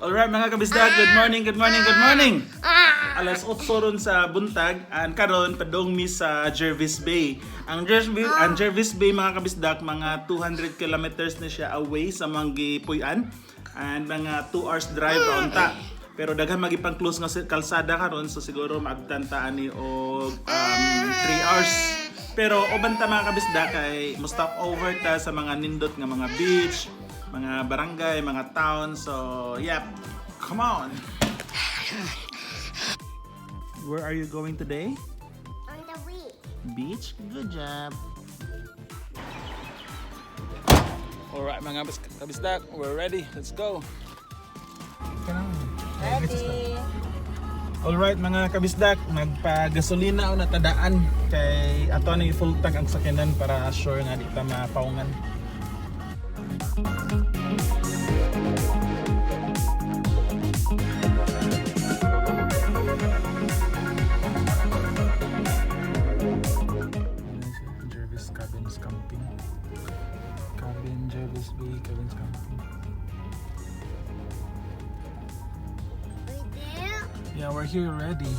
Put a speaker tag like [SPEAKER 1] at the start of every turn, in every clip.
[SPEAKER 1] Alright mga kabisdak, good morning, good morning, good morning! Alas 8 ron sa buntag, and karon padong mi sa Jervis Bay. Ang Jervis Bay mga kabisdak, mga 200 kilometers na siya away sa Manggipuyan and mga 2 hours drive raunta. Pero daghan magipang close nga kalsada karon, so siguro maabtantaan ni og 3 hours. Pero uban ta mga kabisdak kay mo stop over ta sa mga nindot nga mga beach, mga barangay, mga town. So, yep. Come on. Where are you going today?
[SPEAKER 2] On the
[SPEAKER 1] Beach? Good job. Alright mga kabisdak, we're ready. Let's go.
[SPEAKER 3] Ready.
[SPEAKER 1] Alright mga kabisdak, nagpa-gasolina o natadaan kay ato na full tank ang sakyanan para sure nga di ta mapaungan. Jervis Cabins Camping. Jervis Bay Cabins Camping. Yeah, we're here already.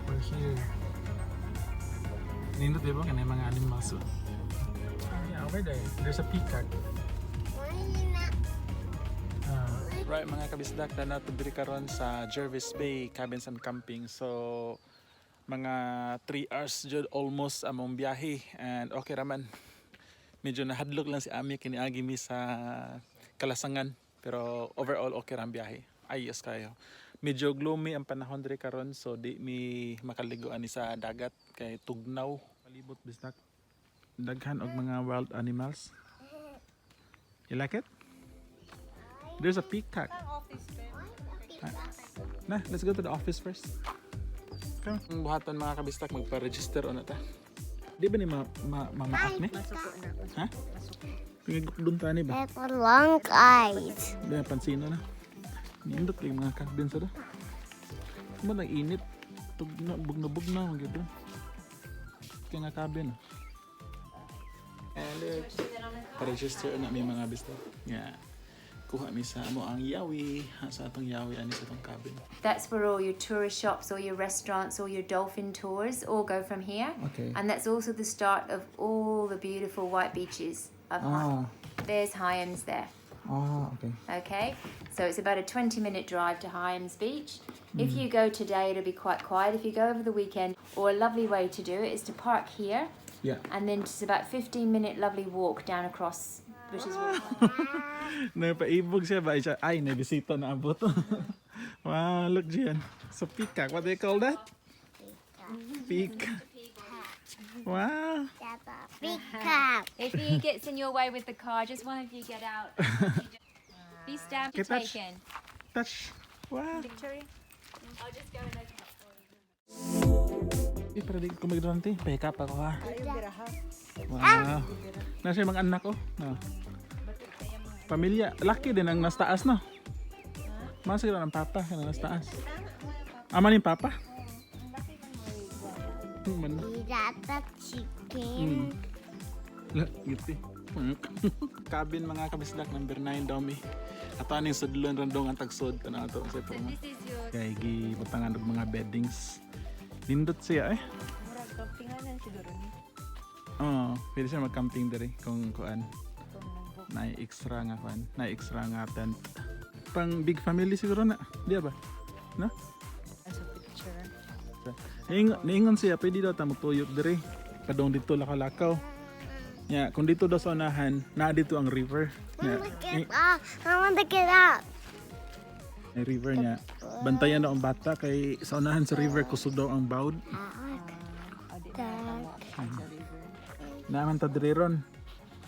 [SPEAKER 1] We're here. Nindot diba? Kanay mga animals. Yeah, over there. There's a peacock. Right mga kabisdak, na nato diri karon sa Jervis Bay Cabins and Camping. So mga 3 hours jud almost among biyahe, and okay raman. Medyo nahadlok lang si Ami kiniagi mi sa Kalasangan, pero overall okay ram biyahe. Ayos kayo. Medyo gloomy ang panahon diri karon, so di mi makaligo ani sa dagat kay tugnaw. Palibot bisdak. Daghan og mga wild animals. You like it? There's a peacock. Nah, let's go to the office first. Come. Buhatan mga kabistak, magpa-register o na ta. Di ba ni mamaak ni? Ha? Pingagdunta ni ba?
[SPEAKER 2] They have long eyes.
[SPEAKER 1] Di, pansino na. Niindot yung mga cabin sa da. Ba nag-init? Bug na magiging. Kaya nga cabin. And pa-register na may mga bistak. Yeah. Kuha mi sa amo ang yawi, sa atong yawi ani sa atong cabin.
[SPEAKER 3] That's where all your tourist shops, all your restaurants, all your dolphin tours all go from here.
[SPEAKER 1] Okay.
[SPEAKER 3] And that's also the start of all the beautiful white beaches of There's Hyams there.
[SPEAKER 1] Okay.
[SPEAKER 3] Okay, so it's about a 20-minute drive to Hyams Beach. If you go today, it'll be quite quiet. If you go over the weekend, or a lovely way to do it is to park here.
[SPEAKER 1] Yeah.
[SPEAKER 3] And then it's about 15-minute lovely walk down across, which is really
[SPEAKER 1] Napaibog siya ba? Ay, nabisita na abot. Wow, look dyan. So peacock, what do you call that? Peacock. Wow.
[SPEAKER 2] Peacock.
[SPEAKER 3] If he gets in your way with the car, just one of you get out. Be stamped and
[SPEAKER 1] Okay, touch.
[SPEAKER 3] taken.
[SPEAKER 1] Touch. Wow.
[SPEAKER 3] Victoria? I'll just go and open up for you.
[SPEAKER 1] Pero di ko magdurante. Peka pa ko ha. Wow. Nasa yung mga anak ko. No. Pamilya. Laki din ang nasa taas, no? Masig lang ang papa. Ang nasa taas. Ama ni papa?
[SPEAKER 2] Pirata chicken.
[SPEAKER 1] Gitu. Cabin mga kabisdak number 9 daw mi. Ato aning sudlon randong ang tagsod kana ato sa
[SPEAKER 3] So
[SPEAKER 1] promo.
[SPEAKER 3] this is your
[SPEAKER 1] Kay gibutangan og mga beddings. Nindot siya eh. Oh, pwede siya mag-camping diri kung kuan. Na extra nga kuan, na extra nga tent. Pang big family siguro na, di ba? No?
[SPEAKER 3] as a picture.
[SPEAKER 1] Niingon siya, pwede daw ta magtuyok diri. Padong dito lakalakaw. Yeah, kung dito daw sa unahan, na dito ang river. Yeah.
[SPEAKER 2] I want to get up.
[SPEAKER 1] May river niya. Bantayan daw ang bata kay sa unahan sa river kusog daw ang bawd. Naaman ta diri ron.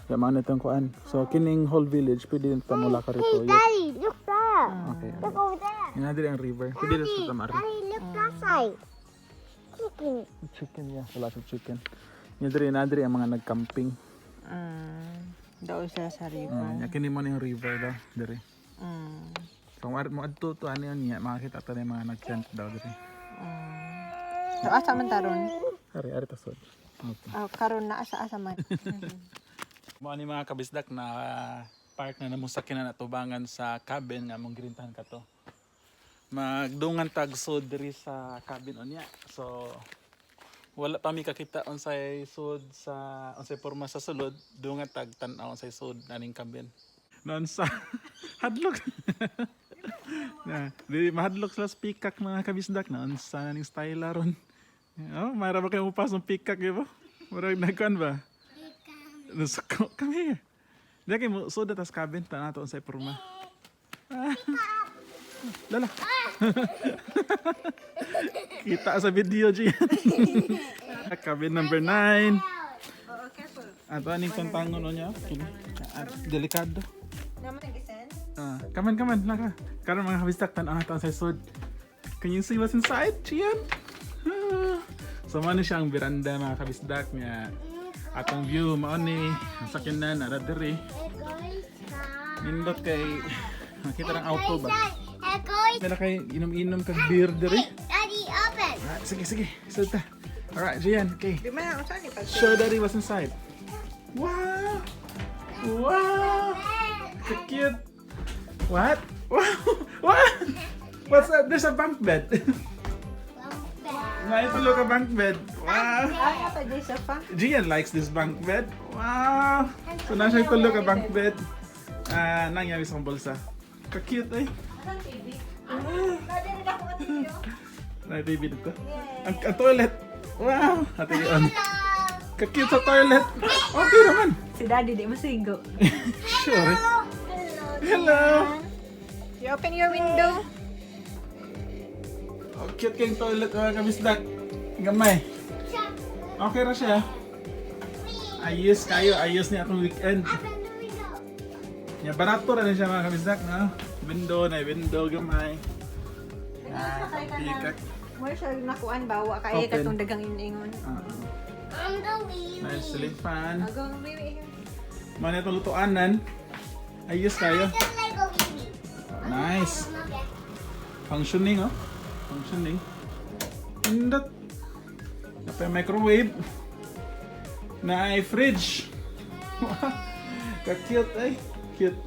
[SPEAKER 1] Kaya man itong kuan. So kining whole village pwede din ta mula ka rito.
[SPEAKER 2] Daddy, look there.
[SPEAKER 1] Okay.
[SPEAKER 2] Look over there.
[SPEAKER 1] Yan diri ang river. Pwede din sa tamari.
[SPEAKER 2] Daddy, look that side. Chicken.
[SPEAKER 1] Chicken, yeah. A lot of chicken. Yan diri na diri ang mga nagcamping.
[SPEAKER 4] Daw siya sa river.
[SPEAKER 1] Kini mo na yung river daw diri. Kung mo adto to ano niya makita ta na yung mga nag-tent daw diri.
[SPEAKER 4] So asa man taron?
[SPEAKER 1] Ari tasod. Okay.
[SPEAKER 4] Karon na asa man.
[SPEAKER 1] Mo ni mga kabisdak na park na namusakin na natubangan sa cabin nga mong girintahan ka to. Magdungan tag sud diri sa cabin unya. So wala pa mi kakita unsay sud sa unsay porma sa sulod, dungan tag tan-aw unsay sud naning cabin. Noon sa hadlok. Na, di mahadlok sila sa pikak mga kabisdak na unsa naning style ron. Oh, mayra ba kayo upas ng pikak ba? Murag nagkuan ba? Come here. Di kayo mo suda tas cabin ta nato unsay porma. Lala. Kita sa video G. Cabin number 9.
[SPEAKER 4] Oo, careful.
[SPEAKER 1] Ato aning tantangon niya. Delikado.
[SPEAKER 4] Naman nag-isend?
[SPEAKER 1] Come on, laka. Karon mga kabisdak tan nato sa sud. Can you see what's inside, Chian? So man siya ang veranda mga kabisdak niya. Atong view mao ni ang sakyanan ara diri. Nindot kay nakita ng auto ba? Dala kay inom-inom kag beer diri.
[SPEAKER 2] Daddy, open.
[SPEAKER 1] Sige. Sulta. Alright, Gian. Okay.
[SPEAKER 4] Di man ako saan ipag
[SPEAKER 1] Show daddy what's inside. Wow! So cute. What? What? What's that? There's a bunk bed. Naitulog ka bunk bed. Wow!
[SPEAKER 4] Ay, ata di sa pa.
[SPEAKER 1] Gian likes this bunk bed. Wow! So na siya itulog ka bunk bed. Nangyari sa bulsa. Ka-cute eh.
[SPEAKER 4] Anong TV?
[SPEAKER 1] Na TV dito. Ang toilet. Wow! Ate yun. Ka-cute sa toilet. Okay naman.
[SPEAKER 4] Si Daddy di masigo.
[SPEAKER 1] Sure. Hello.
[SPEAKER 4] You open your window.
[SPEAKER 1] Oh, cute kayong toilet mga kabisdak. Gamay. Okay ra siya. Ayos kayo. Ayos niya atong weekend. Ya, barato ra na siya mga kabisdak. No? Window na window gamay. Pikak.
[SPEAKER 4] Mo siya nakuan ba wa kay
[SPEAKER 1] Open.
[SPEAKER 4] katong dagang iningon.
[SPEAKER 2] I'm the wee.
[SPEAKER 1] Nice ceiling fan.
[SPEAKER 4] Agong bibi.
[SPEAKER 1] Man itong lutuanan. Ayos kayo.
[SPEAKER 2] Just like a wee.
[SPEAKER 1] Nice. Functioning oh. Functioning. Pindot. Napay microwave. Na ay fridge. Ka-cute ay. Cute.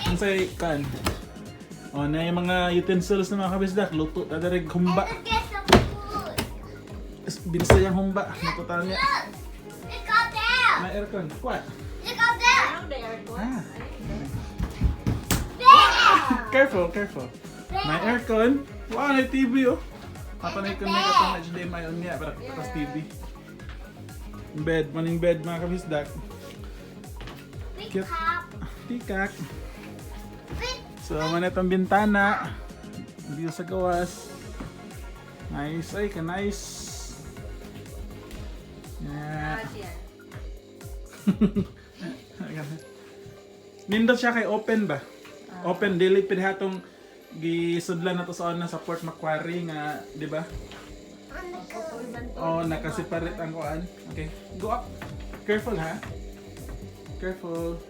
[SPEAKER 1] Ang say kan. Oh, na yung mga utensils na mga kabisdak. Luto. Tadarig humba.
[SPEAKER 2] Let's get some food.
[SPEAKER 1] Binisayang humba. Natutal niya.
[SPEAKER 2] Look up there.
[SPEAKER 1] May aircon. What?
[SPEAKER 2] Look up there.
[SPEAKER 1] Ah.
[SPEAKER 2] There.
[SPEAKER 1] Careful. May aircon. Wow, may TV oh. Papanay ko na itong HDMI on niya para tapos TV. Bed, maning bed mga kabisdak.
[SPEAKER 2] Pick
[SPEAKER 1] Cute.
[SPEAKER 2] up.
[SPEAKER 1] Pikak.
[SPEAKER 2] Pick.
[SPEAKER 1] So, man itong bintana. View sa gawas. Nice. Ay, ka-nice. Yeah. Nindot siya kay open ba? Open, dili pinhatong gisudlan na to sa una sa Port Macquarie nga, di ba? Oh, nakaseparate ang kuan. Okay, go up. Careful ha. Careful.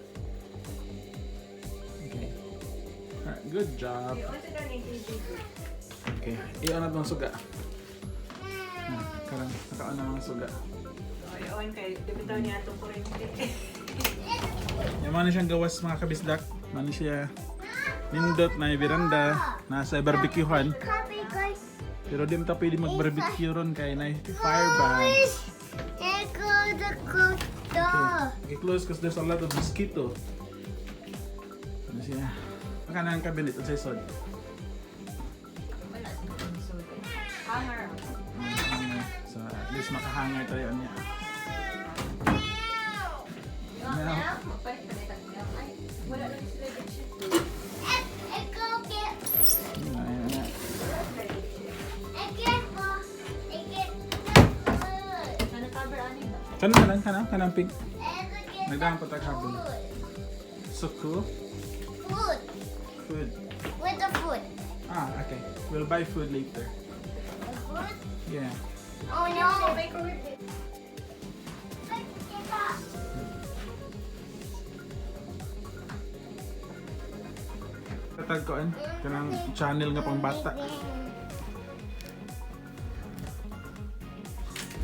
[SPEAKER 1] Okay. Alright, good job. Okay, iyon na itong suga. Karang, nakaon na ang suga.
[SPEAKER 4] On kay debitaw niya atong kuryente.
[SPEAKER 1] Yung man siyang gawas mga kabisdak. Man siya nindot na veranda. Nasa barbecuehan.
[SPEAKER 2] Copy, guys.
[SPEAKER 1] Pero di mo ta pwede mag-barbecue ron kay na fire ban.
[SPEAKER 2] There goes the cook door.
[SPEAKER 1] Okay, close because there's a lot of mosquito. Ano siya? Baka na ang cabinet at sa isod.
[SPEAKER 4] Hanger.
[SPEAKER 1] So at least makahanger tayo niya. Now,
[SPEAKER 4] Wala lang sila dito.
[SPEAKER 2] And go get.
[SPEAKER 1] ayan.
[SPEAKER 2] And get more. And get the food.
[SPEAKER 4] Ano cover ani ba?
[SPEAKER 1] Kanang pink.
[SPEAKER 2] And go get
[SPEAKER 1] Nagdaang
[SPEAKER 2] the
[SPEAKER 1] patakabon.
[SPEAKER 2] food.
[SPEAKER 1] So cool.
[SPEAKER 2] Food.
[SPEAKER 1] Food.
[SPEAKER 2] With the food.
[SPEAKER 1] Okay. We'll buy food later.
[SPEAKER 2] The food?
[SPEAKER 1] Yeah.
[SPEAKER 2] Oh no. Microwave it.
[SPEAKER 1] Katag ko kanang channel nga pang bata.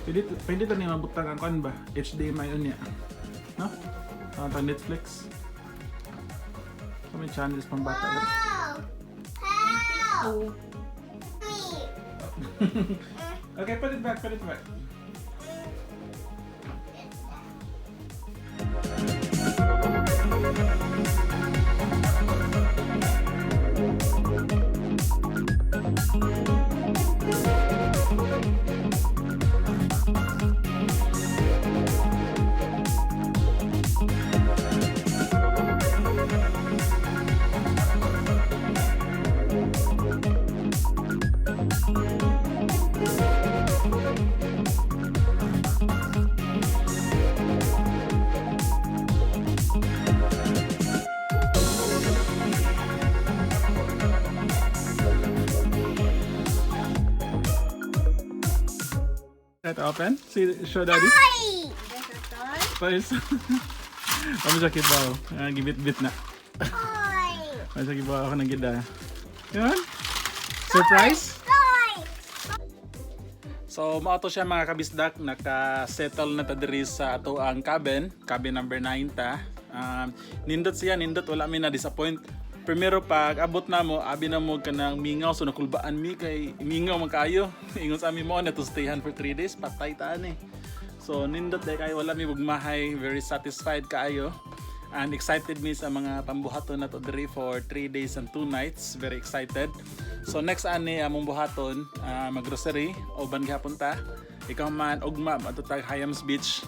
[SPEAKER 1] Pwede ta niya mabutang ang kan ba? HDMI on niya. No? Tawag Netflix. channel is pang bata.
[SPEAKER 2] Help! Help! Me.
[SPEAKER 1] Okay, put it back, put it back. That open? See, show daddy.
[SPEAKER 2] Hi!
[SPEAKER 1] First. Kamu sa kibaw. Gibit-bit na.
[SPEAKER 2] Hi!
[SPEAKER 1] Kamu sa kibaw ako ng gida. Yun. Surprise?
[SPEAKER 2] Hi!
[SPEAKER 1] So, mao to siya mga kabisdak. Naka-settle na ta diri sa ato ang cabin. Cabin number 9 ta. Nindot siya, nindot. Wala mi na disappoint. Primero pag abot na mo, abi na mo ka ng mingaw. So nakulbaan mi kay mingaw man kaayo. Ingon sa amin mo na to stayhan for 3 days. Patay taan eh. So nindot dahil kayo wala mi bugmahay. Very satisfied kaayo. And excited mi sa mga pambuhaton na to diri for 3 days and 2 nights. Very excited. So next ani among buhaton, mag-grocery. Oban gihapon ta. Ikaw man ugma ato tag Hyams Beach.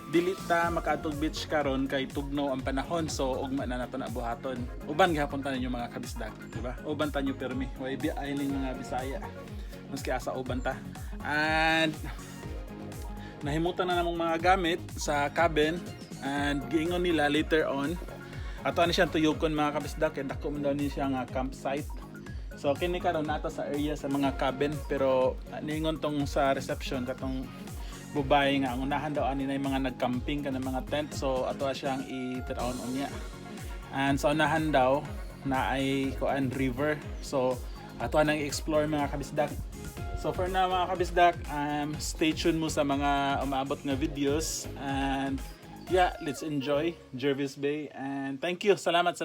[SPEAKER 1] Dili ta makaadtog beach karon kay tugnaw ang panahon, so ugma na nato na buhaton. Uban gihapon ta ninyo mga kabisdak, di ba? Uban ta nyo permi. Way biayling mga Bisaya. Maski asa uban ta. And nahimutan na namong mga gamit sa cabin and giingon nila later on. Ato ani siya tuyokon mga kabisdak kay dako man daw ni siya nga campsite. So kini karon nato sa area sa mga cabin pero niingon tong sa reception katong bubay nga ang unahan daw ani na yung mga nagcamping ka ng mga tent, so ato siyang i-tiraon unya. And sa unahan daw na ay kuan river, so ato nang i-explore mga kabisdak. So for now mga kabisdak, stay tuned mo sa mga umaabot nga videos and yeah, let's enjoy Jervis Bay and thank you, salamat.